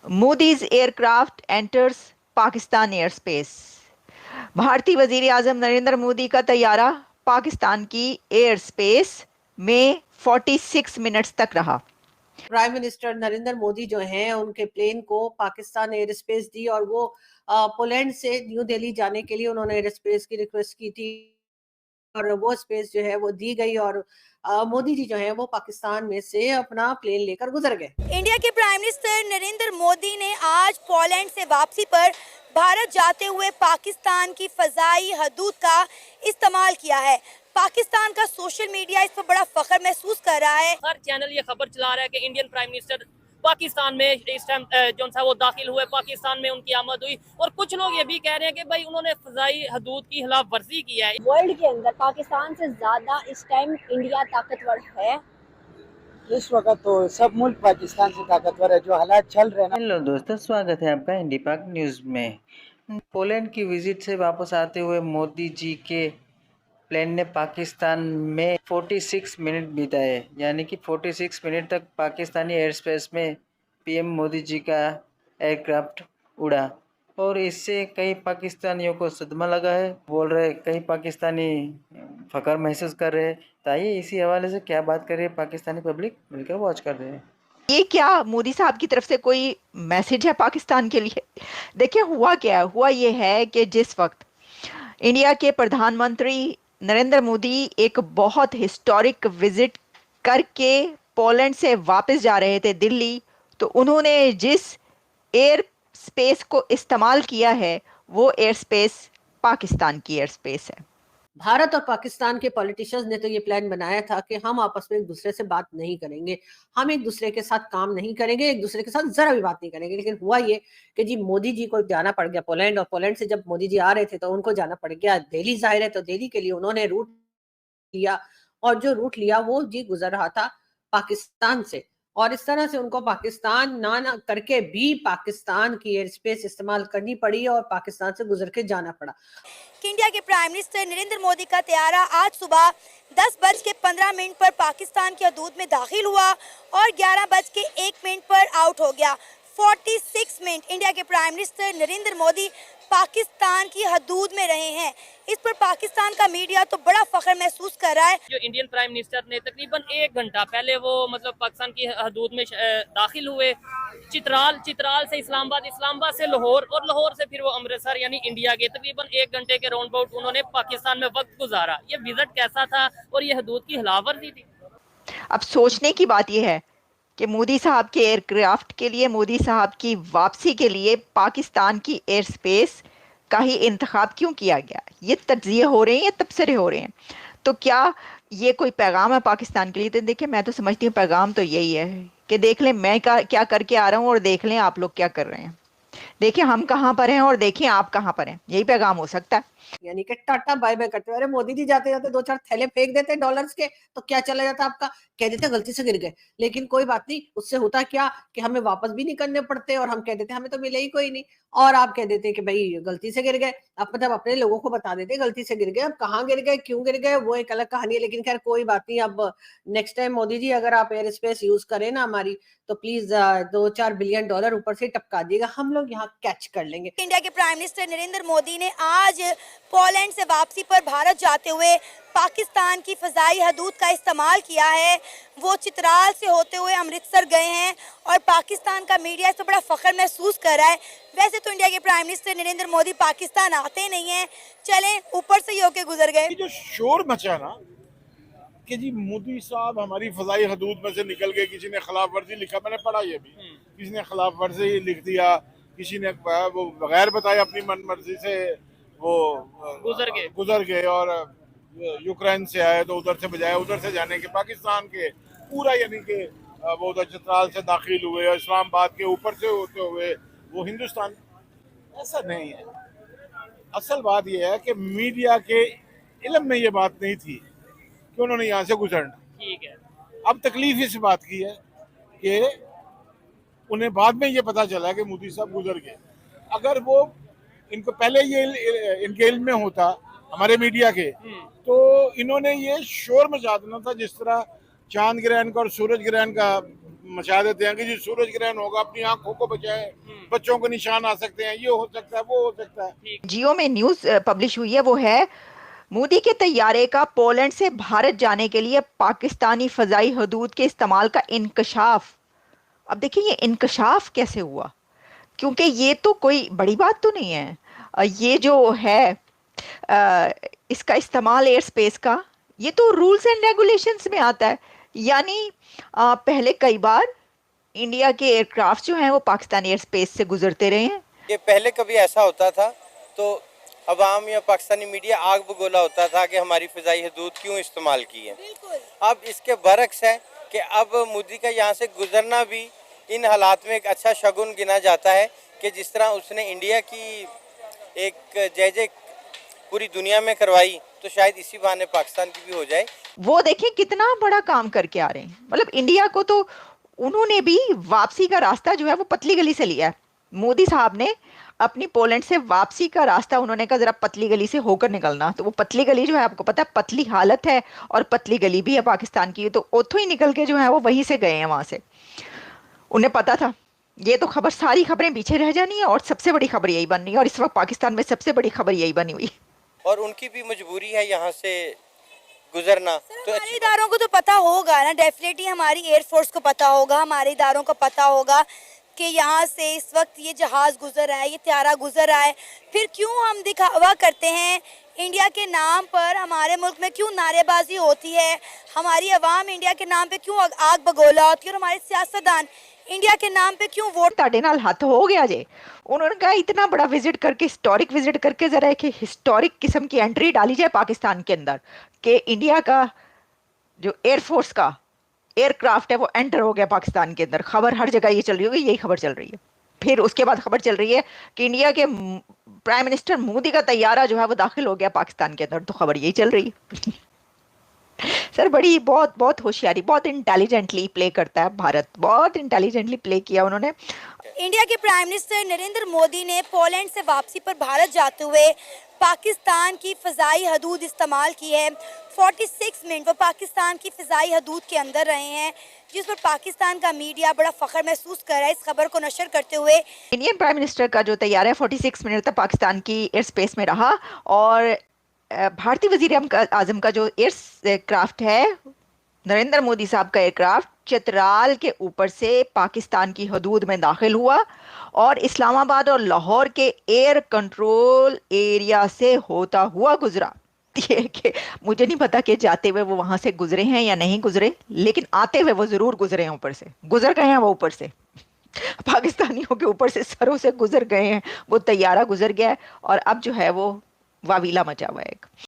Modi's aircraft enters Pakistan air space. भारतीय वजीर आजम नरेंद्र मोदी का तैयारा पाकिस्तान की एयर स्पेस में 46 मिनट्स तक रहा। प्राइम मिनिस्टर नरेंद्र मोदी जो हैं उनके प्लेन को पाकिस्तान एयर स्पेस दी और वो पोलैंड से न्यू दिल्ली जाने के लिए उन्होंने एयर स्पेस की रिक्वेस्ट की थी और वो स्पेस जो है वो दी गई और मोदी जी जो है वो पाकिस्तान में से अपना प्लेन लेकर गुजर गए। इंडिया के प्राइम मिनिस्टर नरेंद्र मोदी ने आज पोलैंड से वापसी पर भारत जाते हुए पाकिस्तान की फजाई हदूद का इस्तेमाल किया है। पाकिस्तान का सोशल मीडिया इस पर बड़ा फख्र महसूस कर रहा है। हर चैनल ये खबर चला रहा है कि इंडियन प्राइम मिनिस्टर पाकिस्तान में इस टाइम जो सा वो दाखिल हुए, पाकिस्तान में उनकी आमद हुई और कुछ लोग ये भी कह रहे हैं कि भाई उन्होंने फजाई हदूद की खिलाफ वर्जी की है। वर्ल्ड के अंदर पाकिस्तान से ज्यादा इस टाइम इंडिया ताकतवर है। इस वक्त तो सब मुल्क पाकिस्तान से ताकतवर है, जो हालात चल रहे हैं ना। हेलो दोस्तों, स्वागत है आपका इंडी पाक न्यूज़ में। पोलैंड की विजिट से वापस आते हुए मोदी जी के प्लेन ने पाकिस्तान में 46 मिनट बिताए, यानी कि 46 मिनट तक पाकिस्तानी एयर स्पेस में पीएम मोदी जी का एयरक्राफ्ट उड़ा और इससे कई पाकिस्तानियों को सदमा लगा है। बोल रहे कई पाकिस्तानी फ़ख्र महसूस कर रहे हैं। तो आइए इसी हवाले से क्या बात कर रही है पाकिस्तानी पब्लिक, मिलकर वॉच कर रहे हैं। ये क्या मोदी साहब की तरफ से कोई मैसेज है पाकिस्तान के लिए? देखिए हुआ क्या है, हुआ ये है कि जिस वक्त इंडिया के प्रधानमंत्री नरेंद्र मोदी एक बहुत हिस्टोरिक विजिट करके पोलैंड से वापस जा रहे थे दिल्ली, तो उन्होंने जिस एयर स्पेस को इस्तेमाल किया है वो एयर स्पेस पाकिस्तान की एयर स्पेस है। भारत और पाकिस्तान के पॉलिटिशियंस ने तो ये प्लान बनाया था कि हम आपस में एक दूसरे से बात नहीं करेंगे, हम एक दूसरे के साथ काम नहीं करेंगे, एक दूसरे के साथ जरा भी बात नहीं करेंगे। लेकिन हुआ ये कि जी मोदी जी को जाना पड़ गया पोलैंड और पोलैंड से जब मोदी जी आ रहे थे तो उनको जाना पड़ गया दिल्ली। जाहिर है तो दिल्ली के लिए उन्होंने रूट लिया और जो रूट लिया वो जी गुजर रहा था पाकिस्तान से और इस तरह से उनको पाकिस्तान ना करके भी पाकिस्तान की एयर स्पेस इस्तेमाल करनी पड़ी और पाकिस्तान से गुजर के जाना पड़ा। इंडिया के प्राइम मिनिस्टर नरेंद्र मोदी का तैयारा आज सुबह 10:15 पर पाकिस्तान की हदूद में दाखिल हुआ और 11:01 पर आउट हो गया। 46 मिनट इंडिया के प्राइम मिनिस्टर नरेंद्र मोदी पाकिस्तान की हदूद में रहे हैं। इस पर पाकिस्तान का मीडिया तो बड़ा फख्र महसूस कर रहा है। जो इंडियन प्राइम मिनिस्टर ने तकरीबन 1 घंटा पहले वो मतलब पाकिस्तान की हदूद में दाखिल हुए, चित्राल से इस्लामाबाद, इस्लामाबाद से लाहौर और लाहौर से फिर वो अमृतसर यानी इंडिया के तकरीबन 1 घंटे के राउंड अबाउट उन्होंने पाकिस्तान में वक्त गुजारा। ये विजिट कैसा था और ये हदूद की खिलाफवर्जी थी। अब सोचने की बात यह है कि मोदी साहब के एयरक्राफ्ट के लिए, मोदी साहब की वापसी के लिए पाकिस्तान की एयर स्पेस का ही इंतखाब क्यों किया गया? ये तज्जिए हो रहे हैं, ये तबसरे हो रहे हैं। तो क्या ये कोई पैगाम है पाकिस्तान के लिए? तो देखिए मैं तो समझती हूँ पैगाम तो यही है कि देख लें मैं क्या करके आ रहा हूँ और देख लें आप लोग क्या कर रहे हैं। देखिए हम कहाँ पर हैं और देखिए आप कहाँ पर हैं, यही पैगाम हो सकता है। यानी कि टाटा बाय बाय करते। अरे मोदी जी जाते जाते 2-4 थैले फेंक देते डॉलर्स के तो क्या चला जाता आपका, कह देते गलती से गिर गए। लेकिन कोई बात नहीं, उससे होता क्या कि हमें वापस भी नहीं करने पड़ते और हम कह देते हमें तो मिले ही कोई नहीं और आप कह देते कि भाई गलती से गिर गए। आप मतलब अपने लोगों को बता देते गलती से गिर गए। अब कहाँ गिर गए, क्यों गिर गए, वो एक अलग कहानी है। लेकिन खैर कोई बात नहीं। अब नेक्स्ट टाइम मोदी जी अगर आप एयर स्पेस यूज करें ना हमारी, तो प्लीज 2-4 बिलियन डॉलर ऊपर से टपका दिएगा, हम लोग यहाँ कैच कर लेंगे। इंडिया के प्राइम मिनिस्टर नरेंद्र मोदी ने आज पोलैंड से वापसी पर भारत जाते हुए पाकिस्तान की फजाई हदूद का इस्तेमाल किया है। वो चित्राल से होते हुए अमृतसर गए हैं और पाकिस्तान का मीडिया इस पर बड़ा फख्र महसूस कर रहा है। वैसे तो इंडिया के प्राइम मिनिस्टर नरेंद्र मोदी पाकिस्तान आते नहीं हैं, चलें ऊपर से ही होके गुजर गए। जो शोर मचा ना कि जी मोदी साहब हमारी फजाई हदूद में से निकल गए, किसी ने खिलाफ वर्जी लिखा, मैंने पढ़ा ये भी, किसी ने खिलाफ वर्जी लिख दिया, किसी ने वो बगैर बताए अपनी मन मर्जी से वो गुजर गए और यूक्रेन से आए तो उधर से बजाय उधर से जाने के पाकिस्तान के पूरा यानी कि वो उधर चित्राल से दाखिल हुए और इस्लामाबाद के ऊपर से होते हुए वो हिंदुस्तान। ऐसा नहीं है। असल बात यह है कि मीडिया के इल्म में ये बात नहीं थी कि उन्होंने यहाँ से गुजरना। ठीक है, अब तकलीफ इस बात की है कि उन्हें बाद में ये पता चला कि मोदी साहब गुजर गए। अगर वो इनको पहले ये इनके इल्म में होता हमारे मीडिया के, तो इन्होंने ये शोर मचा देना था जिस तरह चांद ग्रहण का और सूरज ग्रहण का मचा देते हैं कि जी सूरज ग्रहण होगा, अपनी आंखों को बचाएं, बच्चों को निशान आ सकते हैं, ये हो सकता है, वो हो सकता है। जियो में न्यूज पब्लिश हुई है, वो है मोदी के तैयारे का पोलैंड से भारत जाने के लिए पाकिस्तानी फजाई हदूद के इस्तेमाल का इंकशाफ। अब देखिए ये इंकशाफ कैसे हुआ, क्योंकि ये तो कोई बड़ी बात तो नहीं है। ये जो है इसका इस्तेमाल एयर स्पेस का, ये तो रूल्स एंड रेगुलेशंस में आता है। यानी पहले कई बार इंडिया के एयरक्राफ्ट जो हैं वो पाकिस्तानी एयर स्पेस से गुजरते रहे हैं। ये पहले कभी ऐसा होता था तो अवाम या पाकिस्तानी मीडिया आग बगोला होता था कि हमारी फ़िज़ाई हदूद क्यों इस्तेमाल की है। अब इसके बरक्स है कि अब मोदी का यहाँ से गुजरना भी इन हालात में एक अच्छा शगुन गिना जाता है कि जिस तरह उसने इंडिया की एक जय पूरी दुनिया में करवाई, तो शायद इसी बहाने पाकिस्तान की भी हो जाए। वो देखिए कितना बड़ा काम करके आ रहे हैं। मतलब इंडिया को तो उन्होंने भी वापसी का रास्ता जो है वो पतली गली से लिया है। मोदी साहब ने अपनी पोलैंड से वापसी का रास्ता उन्होंने कहा जरा पतली गली से होकर निकलना, तो वो पतली गली जो है आपको पता है पतली हालत है और पतली गली भी है पाकिस्तान की, तो उथों ही निकल के जो है वो वहीं से गए हैं। वहां से उन्हें पता था ये तो खबर, सारी खबरें पीछे रह जानी है और सबसे बड़ी खबर यही बननी है, और इस वक्त पाकिस्तान में सबसे बड़ी खबर यही बनी हुई। और उनकी भी मजबूरी है यहाँ से गुजरना। तो हमारे इदारों को तो पता होगा ना, डेफिनेटली हमारी एयरफोर्स को पता होगा, हमारे इदारों को पता होगा कि यहाँ से इस वक्त ये जहाज़ गुजर रहा है, ये त्यारा गुजर रहा है। फिर क्यों हम दिखावा करते हैं इंडिया के नाम पर? हमारे मुल्क में क्यों नारेबाजी होती है? हमारी आवाम इंडिया के नाम पे क्यों आग बगोला होती है? और हमारे सियासतदान इंडिया के नाम पे क्यों वोट? ताड़े नाल हाथ हो गया जे। उन्होंने कहा इतना बड़ा विजिट करके, हिस्टोरिक विजिट करके जरा एक हिस्टोरिक किस्म की एंट्री डाली जाए पाकिस्तान के अंदर कि इंडिया का जो एयरफोर्स का एयरक्राफ्ट है वो एंटर हो गया पाकिस्तान के अंदर। खबर हर जगह ये चल रही होगी, यही खबर चल रही है। फिर उसके बाद खबर चल रही है कि इंडिया के प्राइम मिनिस्टर मोदी का तैयारा जो है वो दाखिल हो गया पाकिस्तान के अंदर, तो खबर यही चल रही है। सर बड़ी बहुत होशियारी, बहुत इंटेलिजेंटली प्ले करता है भारत, बहुत इंटेलिजेंटली प्ले किया उन्होंने। इंडिया के प्राइम मिनिस्टर नरेंद्र मोदी ने पोलैंड से वापसी पर भारत जाते हुए पाकिस्तान की फ़िज़ाई हदूद इस्तेमाल की है। 46 मिनट वो पाकिस्तान की फ़िज़ाई हदूद के अंदर रहे हैं, जिस पर पाकिस्तान का मीडिया बड़ा फ़ख्र महसूस कर रहा है इस खबर को नशर करते हुए। इंडियन प्राइम मिनिस्टर का जो तैयारा है 46 मिनट तक पाकिस्तान की एयर स्पेस में रहा, और भारतीय वजीर आजम का जो एयरक्राफ्ट है, नरेंद्र मोदी साहब का एयरक्राफ्ट चित्राल के ऊपर से पाकिस्तान की हदूद में दाखिल हुआ और इस्लामाबाद और लाहौर के एयर कंट्रोल एरिया से होता हुआ गुजरा। ये कि मुझे नहीं पता कि जाते हुए वो वहां से गुजरे हैं या नहीं गुजरे, लेकिन आते हुए वो जरूर गुजरे हैं, ऊपर से गुजर गए हैं वो, ऊपर से पाकिस्तानियों के ऊपर से सरों से गुजर गए हैं, वो तैयारा गुजर गया है और अब जो है वो वावीला मचा हुआ है।